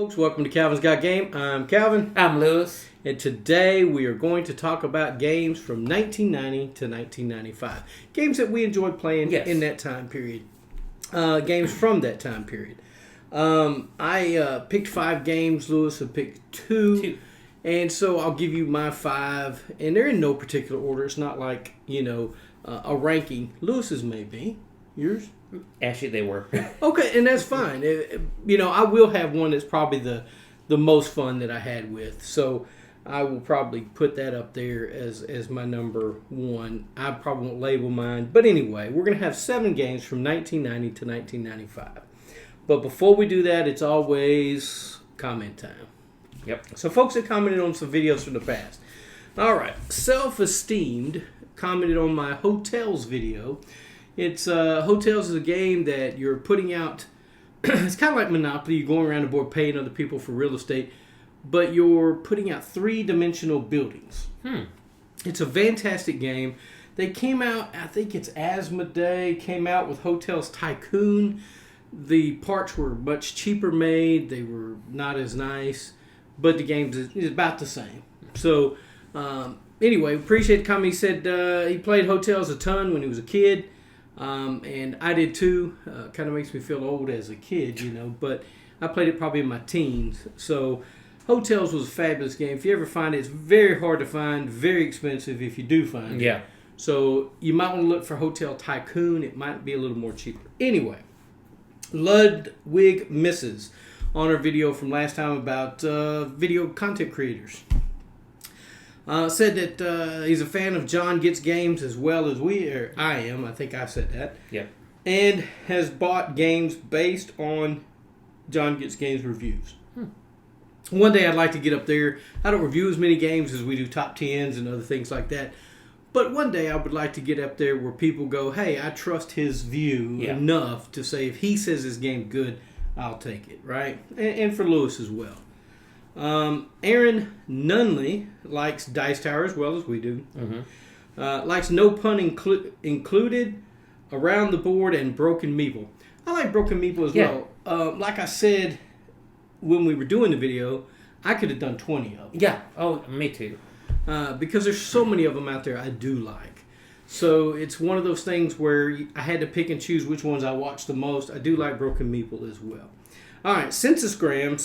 folks. Welcome to Calvin's Got Game. I'm Calvin. I'm Lewis. And today we are going to talk about games from 1990 to 1995. Games that we enjoyed playing in that time period. Games from that time period. I picked 5 games. Lewis have picked 2. And so I'll give you my 5. And they're in no particular order. It's not like, a ranking. Lewis's may be. Yours? Actually, they were. Okay, and that's fine. I will have one that's probably the most fun that I had with. So I will probably put that up there as my number 1. I probably won't label mine. But anyway, we're going to have 7 games from 1990 to 1995. But before we do that, it's always comment time. Yep. So folks that commented on some videos from the past. All right. Self-Esteemed commented on my Hotels video. It's Hotels is a game that you're putting out. It's kind of like Monopoly. You're going around the board paying other people for real estate, but you're putting out 3-dimensional buildings. It's a fantastic game. They came out, I think it's Asmodee, came out with Hotels Tycoon. The parts were much cheaper made. They were not as nice, but the game is about the same. So anyway, appreciate the comment. He said he played Hotels a ton when he was a kid. And I did too. Kind of makes me feel old as a kid, but I played it probably in my teens. So Hotels was a fabulous game. If you ever find it, it's very hard to find, very expensive if you do find it. Yeah. So you might want to look for Hotel Tycoon. It might be a little more cheaper. Anyway, Ludwig Misses on our video from last time about video content creators. Said that he's a fan of John Gets Games as well as I am. I think I said that. Yeah. And has bought games based on John Gets Games reviews. One day I'd like to get up there. I don't review as many games as we do top 10s and other things like that. But one day I would like to get up there where people go, hey, I trust his view enough to say if he says his game's good, I'll take it, right? And for Lewis as well. Aaron Nunley likes Dice Tower as well as we do. Likes No Pun Included, Around the Board, and Broken Meeple. I like Broken Meeple as well. Like I said when we were doing the video, I could have done 20 of them. Yeah. Oh, me too. Because there's so many of them out there I do like. So it's one of those things where I had to pick and choose which ones I watch the most. I do like Broken Meeple as well. All right, Censusgram,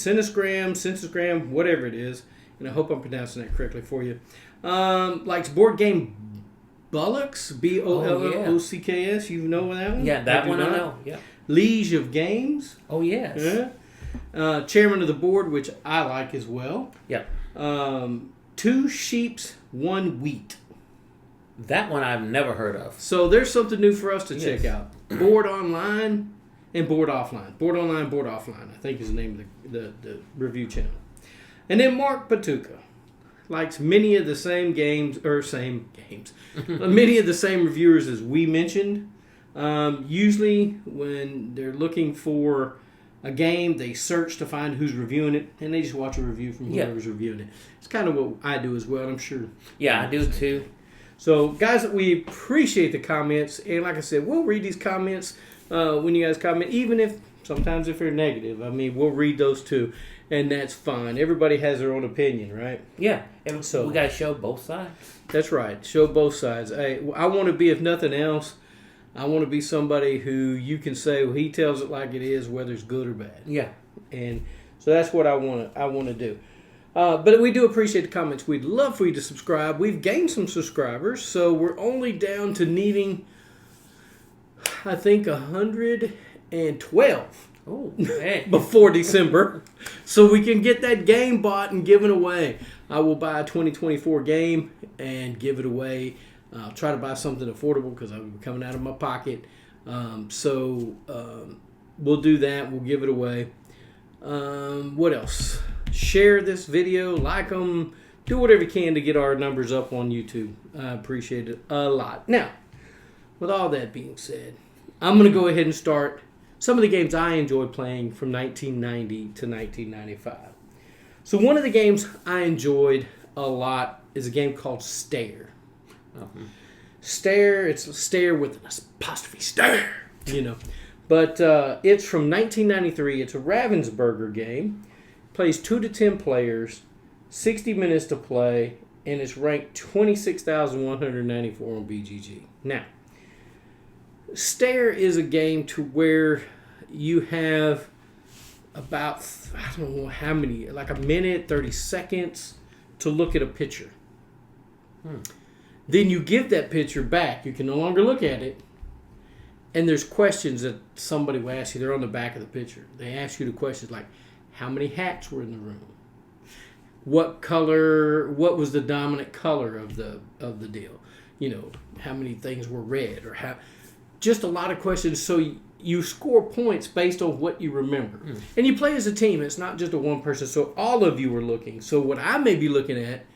whatever it is, and I hope I'm pronouncing that correctly for you. Likes Board Game Bullocks, Bollocks. You know that one? Yeah, that one I know. Yeah. Liege of Games. Oh yes. Chairman of the Board, which I like as well. Yeah. 2 Sheeps, 1 Wheat. That one I've never heard of. So there's something new for us to check out. Board Online. And Board Offline. Board Online, Board Offline, I think is the name of the review channel. And then Mark Patuka likes many of the same games, many of the same reviewers as we mentioned. Usually when they're looking for a game, they search to find who's reviewing it, and they just watch a review from whoever's reviewing it. It's kind of what I do as well, I'm sure. Yeah, I do too. So, guys, we appreciate the comments, and like I said, we'll read these comments when you guys comment, even if sometimes if they're negative. I mean, we'll read those too, and that's fine. Everybody has their own opinion, right? Yeah, and so we got to show both sides. That's right. Show both sides. I want to be, if nothing else, I want to be somebody who you can say, well, he tells it like it is, whether it's good or bad. Yeah, and so that's what I want to do. But we do appreciate the comments. We'd love for you to subscribe. We've gained some subscribers, so we're only down to needing, I think, 112 before December, so we can get that game bought and given away. I will buy a 2024 game and give it away. I'll try to buy something affordable because I'm coming out of my pocket. So we'll do that. We'll give it away. What else? Share this video, like them, do whatever you can to get our numbers up on YouTube. I appreciate it a lot. Now, with all that being said, I'm going to go ahead and start some of the games I enjoyed playing from 1990 to 1995. So one of the games I enjoyed a lot is a game called Stare. Stare, it's Stare with an apostrophe, Stare, But it's from 1993. It's a Ravensburger game. plays 2 to 10 players, 60 minutes to play, and it's ranked 26,194 on BGG. Now, Stare is a game to where you have about, I don't know how many, like a minute, 30 seconds to look at a picture. Then you give that picture back. You can no longer look at it. And there's questions that somebody will ask you. They're on the back of the picture. They ask you the questions like, how many hats were in the room? What was the dominant color of the deal? You know, how many things were red, or just a lot of questions. So you score points based on what you remember. And you play as a team. It's not just a one person. So all of you are looking. So what I may be looking at,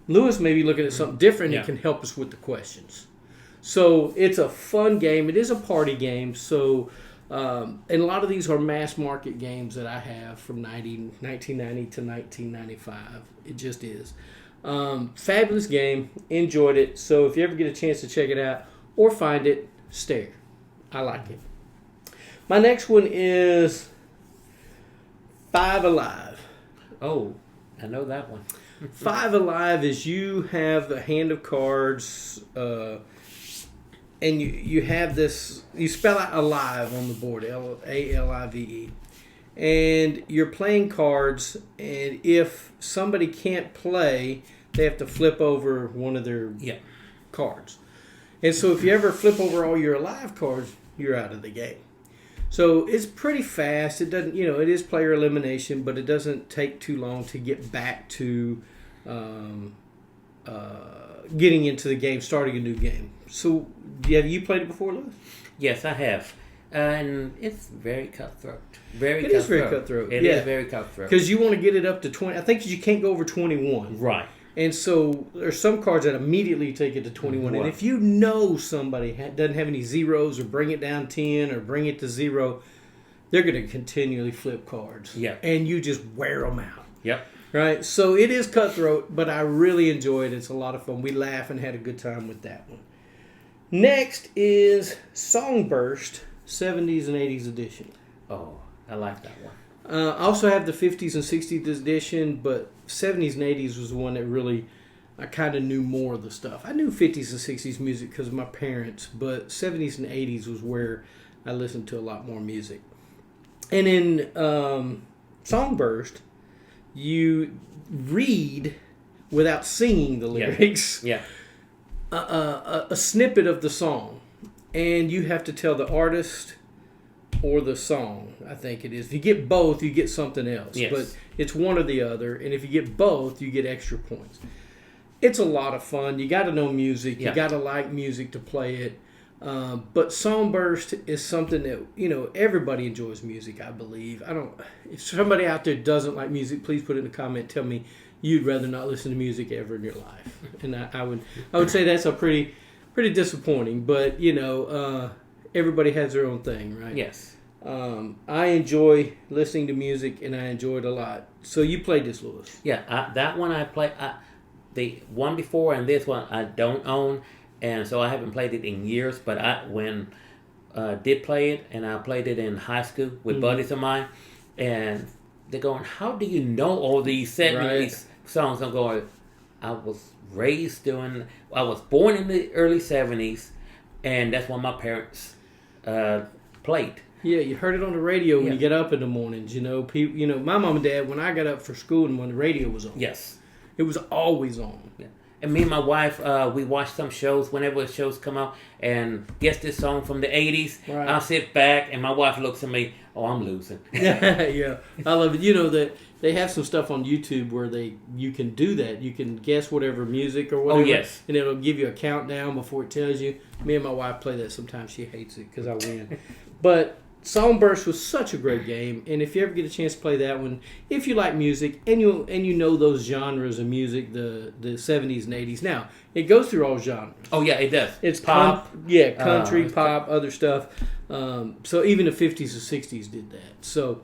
Lewis may be looking at something different and can help us with the questions. So it's a fun game. It is a party game. So, and a lot of these are mass market games that I have from 1990 to 1995. It just is. Fabulous game. Enjoyed it. So if you ever get a chance to check it out or find it, Stare. I like it. My next one is Five Alive. Oh, I know that one. Five Alive is you have a hand of cards, and you have this. You spell out alive on the board, ALIVE, and you're playing cards. And if somebody can't play, they have to flip over one of their cards. And so if you ever flip over all your alive cards, you're out of the game. So it's pretty fast. It doesn't, it is player elimination, but it doesn't take too long to get back to getting into the game, starting a new game. So have you played it before, Lewis? Yes, I have. And it's very cutthroat. It is very cutthroat. It is very cutthroat. Because you want to get it up to 20. I think you can't go over 21. Right. And so there's some cards that immediately take it to 21. Right. And if you know somebody doesn't have any zeros or bring it down 10 or bring it to 0, they're going to continually flip cards. Yeah. And you just wear them out. Yep. Right? So it is cutthroat, but I really enjoyed it. It's a lot of fun. We laughed and had a good time with that one. Next is Songburst, 70s and 80s edition. Oh, I like that one. I also have the 50s and 60s edition, but 70s and 80s was the one that really, I kind of knew more of the stuff. I knew 50s and 60s music because of my parents, but 70s and 80s was where I listened to a lot more music. And in Songburst, you read, without singing the lyrics, a snippet of the song. And you have to tell the artist or the song, I think it is. If you get both, you get something else. Yes. But it's one or the other. And if you get both, you get extra points. It's a lot of fun. You got to know music. You got to like music to play it. But Songburst is something that, everybody enjoys music, I believe. If somebody out there doesn't like music, please put it in a comment. Tell me you'd rather not listen to music ever in your life. And I would say that's a pretty disappointing. But, everybody has their own thing, right? Yes. I enjoy listening to music, and I enjoy it a lot. So you played this, Lewis? Yeah, that one I played. The one before and this one I don't own, and so I haven't played it in years. But I did play it, and I played it in high school with buddies of mine, and they're going, "How do you know all these 70s songs?" I'm going, I was born in the early 70s, and that's when my parents played. Yeah, you heard it on the radio when you get up in the mornings. My mom and dad, when I got up for school and when the radio was on. Yes. It was always on. Yeah. And me and my wife, we watch some shows whenever shows come out, and guess this song from the 80s. Right. I'll sit back, and my wife looks at me, oh, I'm losing. Yeah, I love it. That they have some stuff on YouTube where you can do that. You can guess whatever music or whatever. Oh, yes. And it'll give you a countdown before it tells you. Me and my wife play that sometimes. She hates it because I win. But Songburst was such a great game, and if you ever get a chance to play that one, if you like music and you know those genres of music, the 70s and 80s. Now, it goes through all genres. Oh yeah, it does. It's pop, country, pop, other stuff. So even the 50s and 60s did that. So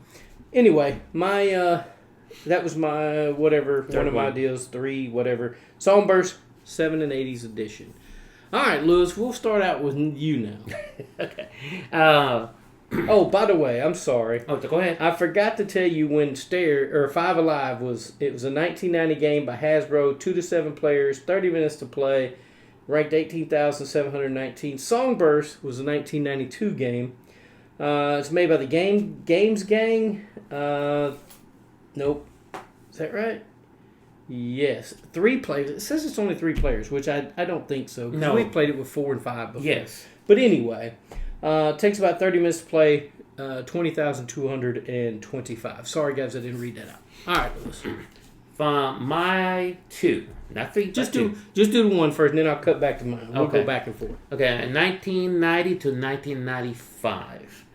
anyway, that was my whatever, one of my deals, 3 whatever. Songburst 7 and 80s edition. All right, Lewis, we'll start out with you now. Okay. Oh, by the way, I'm sorry. Oh, go ahead. I forgot to tell you when Five Alive was a 1990 game by Hasbro, 2 to 7 players, 30 minutes to play, ranked 18,719. Songburst was a 1992 game. It's made by the Games Gang. Nope. Is that right? Yes. 3 players. It says it's only 3 players, which I don't think so. Because No. we've played it with 4 and 5 before. Yes. But anyway, takes about 30 minutes to play, 20,225. Sorry, guys, I didn't read that out. All right, Lewis. From my 2, not 3, Just but 2. do the one first, and then I'll cut back to mine. We'll Okay. go back and forth. Okay, 1990 to 1995.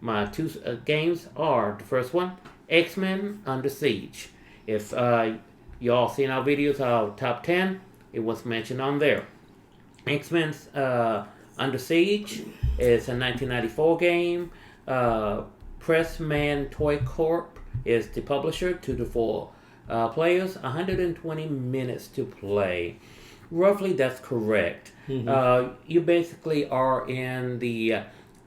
My 2 games are, the first one, X-Men Under Siege. If y'all seen our videos, our top 10, it was mentioned on there. X-Men's Under Siege is a 1994 game. Pressman Toy Corp is the publisher, 2 to 4 players, 120 minutes to play. Roughly, that's correct. Mm-hmm. You basically are in the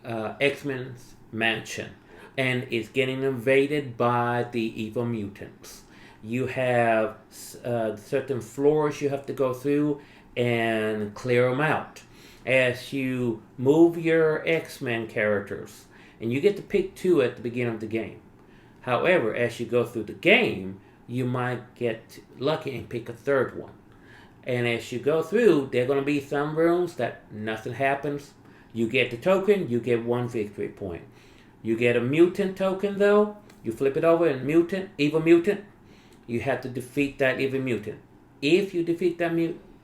X-Men's mansion, and it's getting invaded by the evil mutants. You have certain floors you have to go through and clear them out. As you move your X-Men characters, and you get to pick 2 at the beginning of the game. However, as you go through the game, you might get lucky and pick a 3rd one. And as you go through, there are going to be some rooms that nothing happens. You get the token, you get 1 victory point. You get a mutant token, though. You flip it over, and evil mutant, you have to defeat that evil mutant. If you defeat that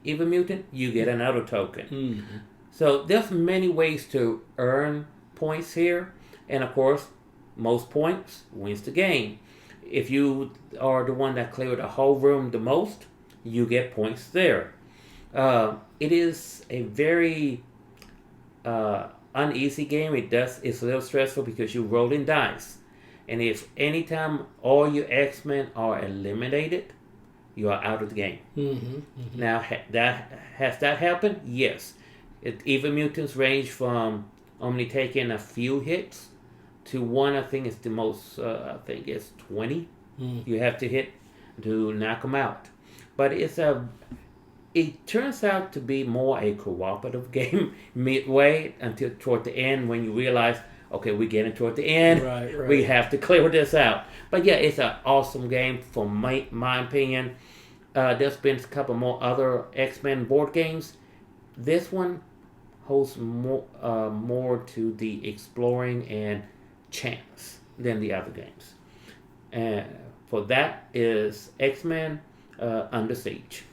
evil mutant, you get another token. Mm-hmm. So there's many ways to earn points here. And of course, most points wins the game. If you are the one that cleared a whole room the most, you get points there. It is a very uneasy game. It's a little stressful because you're rolling dice. And if anytime all your X-Men are eliminated, you are out of the game. Mm-hmm. Mm-hmm. Now, has that happened? Yes. Evil mutants range from only taking a few hits to one, I think, is the most, I think it's 20 you have to hit to knock them out. But it turns out to be more a cooperative game midway until toward the end, when you realize, okay, we're getting toward the end. Right. We have to clear this out. But yeah, it's an awesome game from my opinion. There's been a couple more other X-Men board games. This one holds more to the exploring and chance than the other games. And for that is X-Men Under Siege.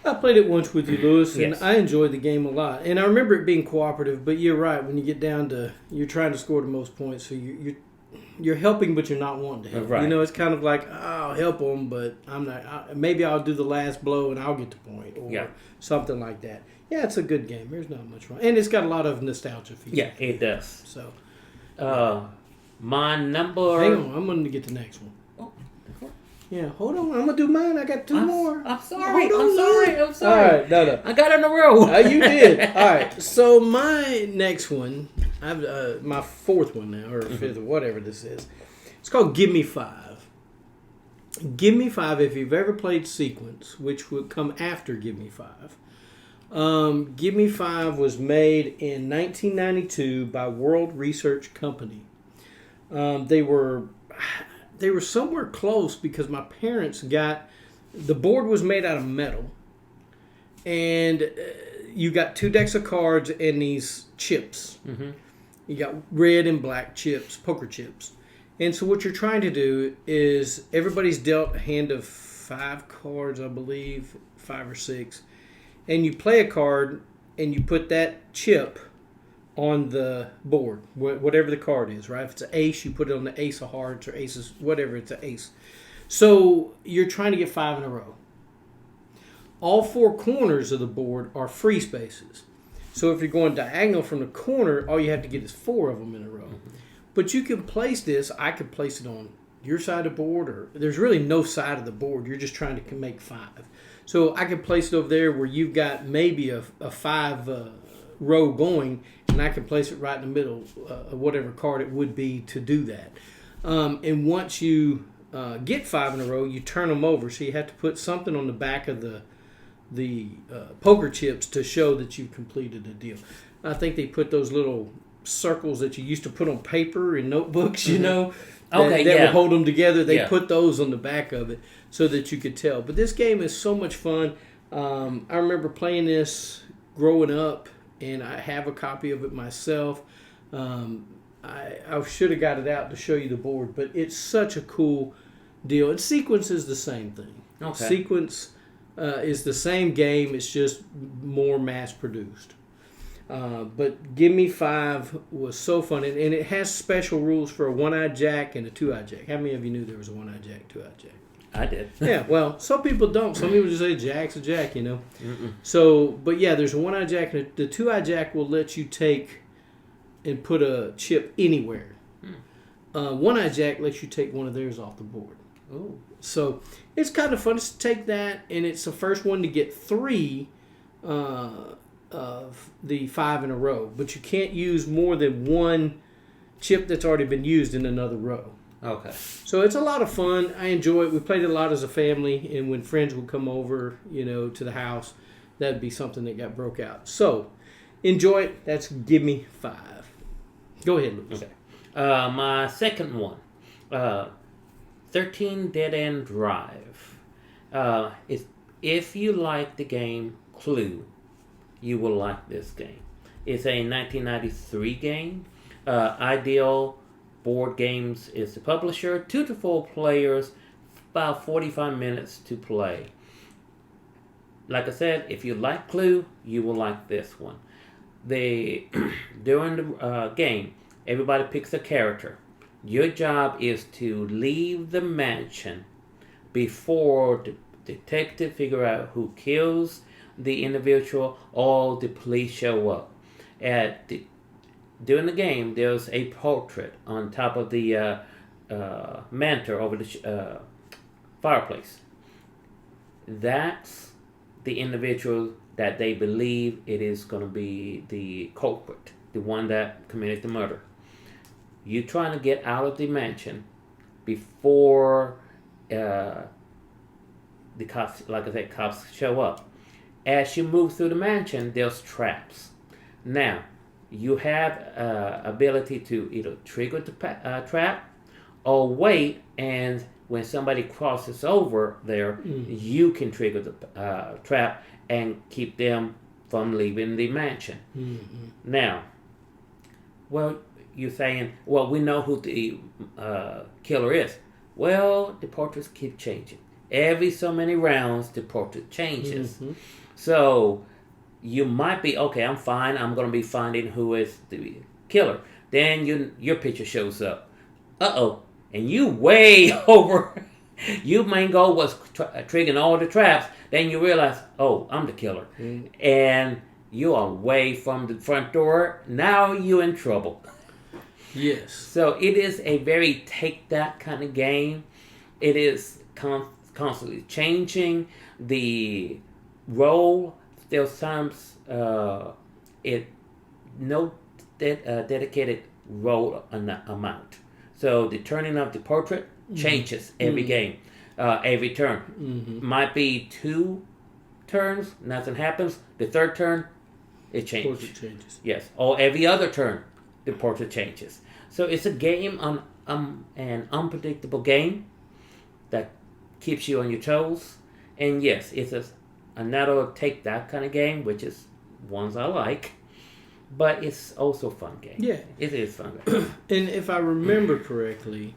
I played it once with you, Lewis, and Yes. I enjoyed the game a lot. And I remember it being cooperative, but you're right. When you get down to, you're trying to score the most points, so you're helping, but you're not wanting to help. Right. You know, it's kind of like, I'll help them, but I'm not. Maybe I'll do the last blow and I'll get the point, or something like that. Yeah, it's a good game. There's not much wrong, and it's got a lot of nostalgia features. Yeah, it does. So, my number. hang on, I'm going to get the next one. Yeah, hold on. I'm going to do mine. I got 2 more. I'm sorry. Hold on, I'm sorry. All right, no. I got in a row. You did. All right. So my next one, I've my 4th one now, or 5th, or whatever this is. It's called Give Me 5. Give Me 5. If you've ever played Sequence, which would come after Give Me 5. Give Me 5 was made in 1992 by World Research Company. They were somewhere close because my parents got, the board was made out of metal, and you got 2 decks of cards and these chips. Mm-hmm. You got red and black chips, poker chips. And so what you're trying to do is, everybody's dealt a hand of 5 cards, I believe, 5 or 6. And you play a card and you put that chip on the board, whatever the card is, right? If it's an ace, you put it on the ace of hearts or aces, whatever, it's an ace. So you're trying to get 5 in a row. All 4 corners of the board are free spaces. So if you're going diagonal from the corner, all you have to get is 4 of them in a row. Mm-hmm. But you can place this, I could place it on your side of the board, or there's really no side of the board. You're just trying to make 5. So I could place it over there where you've got maybe a 5 row going, and I can place it right in the middle of whatever card it would be to do that. And once you get 5 in a row, you turn them over. So you have to put something on the back of the poker chips to show that you've completed a deal. I think they put those little circles that you used to put on paper in notebooks, you know, that would hold them together. They put those on the back of it so that you could tell. But this game is so much fun. I remember playing this growing up, and I have a copy of it myself. I should have got it out to show you the board, but it's such a cool deal. And Sequence is the same thing. Okay. Sequence is the same game. It's just more mass produced. But Give Me 5 was so fun, and it has special rules for a one-eyed jack and a two-eyed jack. How many of you knew there was a one-eyed jack, two-eyed jack? I did. Yeah, well, some people don't. Some people just say jack's a jack, you know. Mm-mm. So, but yeah, there's a one-eyed jack, and the two-eyed jack will let you take and put a chip anywhere. One-eyed jack lets you take one of theirs off the board. Ooh. So it's kind of fun to take that, and it's the first one to get 3 of the 5 in a row. But you can't use more than one chip that's already been used in another row. Okay. So it's a lot of fun. I enjoy it. We played it a lot as a family, and when friends would come over, you know, to the house, that'd be something that got broke out. So enjoy it. That's Give Me 5. Go ahead, Lucas. Okay. My second one, 13 Dead End Drive. If you like the game Clue, you will like this game. It's a 1993 game. Ideal Board Games is the publisher. 2 to 4 players, about 45 minutes to play. Like I said, if you like Clue, you will like this one. During the game, everybody picks a character. Your job is to leave the mansion before the detective figure out who kills the individual or the police show up. During the game, there's a portrait on top of the mantle over the fireplace. That's the individual that they believe it is going to be the culprit, the one that committed the murder. You're trying to get out of the mansion before the cops, like I said, cops show up. As you move through the mansion, there's traps. Now, you have ability to either trigger the trap or wait, and when somebody crosses over there, you can trigger the trap and keep them from leaving the mansion. Mm-hmm. Now, well, you're saying, well, we know who the killer is. Well, the portraits keep changing. Every so many rounds, the portrait changes. Mm-hmm. So you might be, okay, I'm fine. I'm going to be finding who is the killer. Then your picture shows up. Uh-oh. And you way over. You main goal was triggering all the traps. Then you realize, oh, I'm the killer. Mm-hmm. And you are way from the front door. Now you're in trouble. Yes. So it is a very take that kind of game. It is constantly changing the role. There's times dedicated role amount. So the turning of the portrait changes every game, every turn. Mm-hmm. Might be 2 turns, nothing happens. The third turn, it changes. Portrait changes. Yes, or every other turn, the portrait changes. So it's a game an unpredictable game that keeps you on your toes. And yes, it's another take that kind of game, which is ones I like. But it's also a fun game. Yeah. It is fun. And if I remember correctly,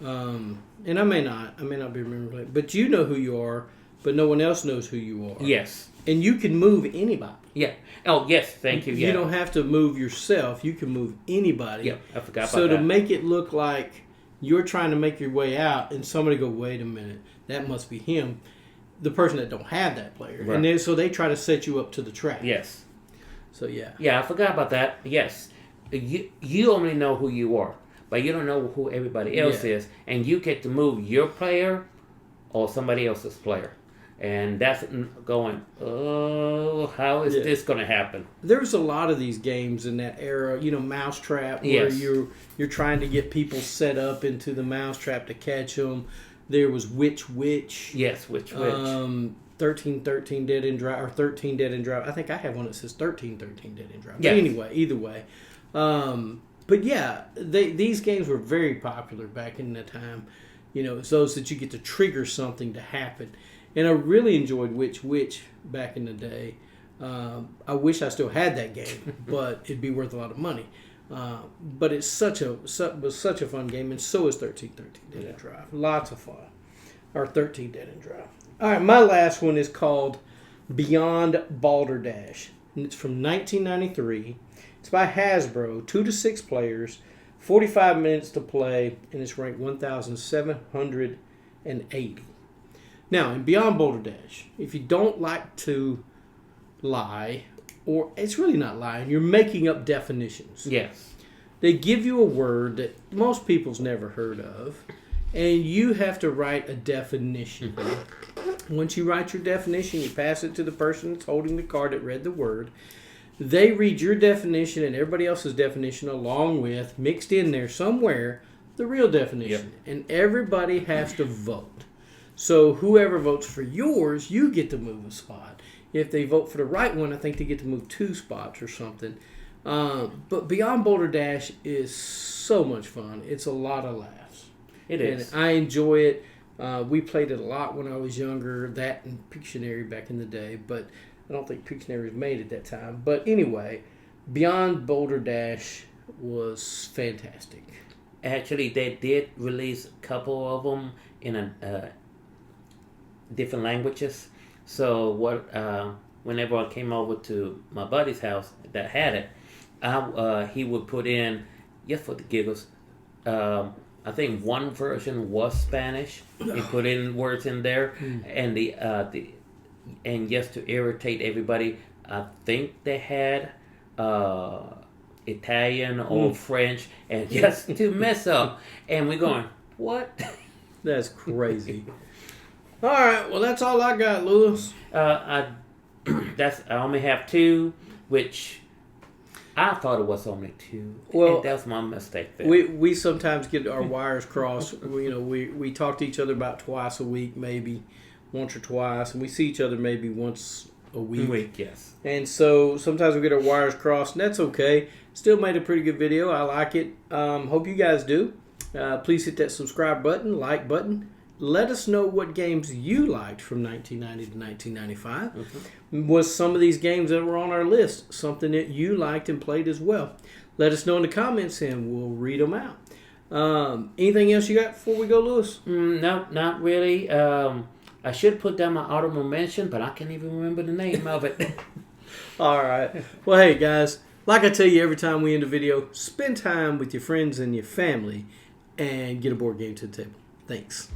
and I may not be remembering correctly, but you know who you are, but no one else knows who you are. Yes. And you can move anybody. Yeah. Oh, yes. Thank you. Yeah. You don't have to move yourself. You can move anybody. Yeah, I forgot about that. So to make it look like you're trying to make your way out, and somebody go, wait a minute, that must be him, the person that don't have that player. Right. And then so they try to set you up to the trap. Yes. So yeah. Yeah, I forgot about that. Yes. You only know who you are, but you don't know who everybody else is, and you get to move your player or somebody else's player. and that's going. Oh, how is this going to happen? There's a lot of these games in that era. Mousetrap, where Yes. you're trying to get people set up into the mousetrap to catch them. There was Which. Yes, which. 13 Dead End Drive, or 13 Dead End Drive. I think I have one that says 13 Dead End Drive. Yes. But anyway, either way. But yeah, these games were very popular back in the time. It's those that you get to trigger something to happen. And I really enjoyed Which back in the day. I wish I still had that game, but it'd be worth a lot of money. But it's was such a fun game, and so is 13 Dead End Drive. Lots of fun. Or 13 Dead End Drive. All right, my last one is called Beyond Balderdash. And it's from 1993. It's by Hasbro, 2 to 6 players, 45 minutes to play, and it's ranked 1,780. Now, in Beyond Balderdash, if you don't like to lie, or it's really not lying, you're making up definitions. Yes. They give you a word that most people's never heard of, and you have to write a definition. Once you write your definition, you pass it to the person that's holding the card that read the word. They read your definition and everybody else's definition along with, mixed in there somewhere, the real definition. Yep. And everybody has to vote. So whoever votes for yours, you get to move a spot. If they vote for the right one, I think they get to move 2 spots or something. But Beyond Balderdash is so much fun. It's a lot of laughs. It is. And I enjoy it. We played it a lot when I was younger, that and Pictionary back in the day, but I don't think Pictionary was made at that time. But anyway, Beyond Balderdash was fantastic. Actually, they did release a couple of them in different languages. So whenever I came over to my buddy's house that had it, he would put in, just for the giggles, I think one version was Spanish. He put in words in there, and and just to irritate everybody, I think they had Italian or French, and just to mess up. And we're going, what? That's crazy. All right, well, that's all I got, Lewis. I only have 2, which I thought it was only 2. Well, and that's my mistake there. We sometimes get our wires crossed. We talk to each other about twice a week, maybe once or twice, and we see each other maybe once a week. Yes. And so sometimes we get our wires crossed, and that's okay. Still made a pretty good video. I like it. Hope you guys do. Please hit that subscribe button, like button. Let us know what games you liked from 1990 to 1995. Mm-hmm. Was some of these games that were on our list something that you liked and played as well? Let us know in the comments and we'll read them out. Anything else you got before we go, Lewis? No, not really. I should put down my audible mention, but I can't even remember the name of it. All right. Well, hey, guys, like I tell you every time we end a video, spend time with your friends and your family and get a board game to the table. Thanks.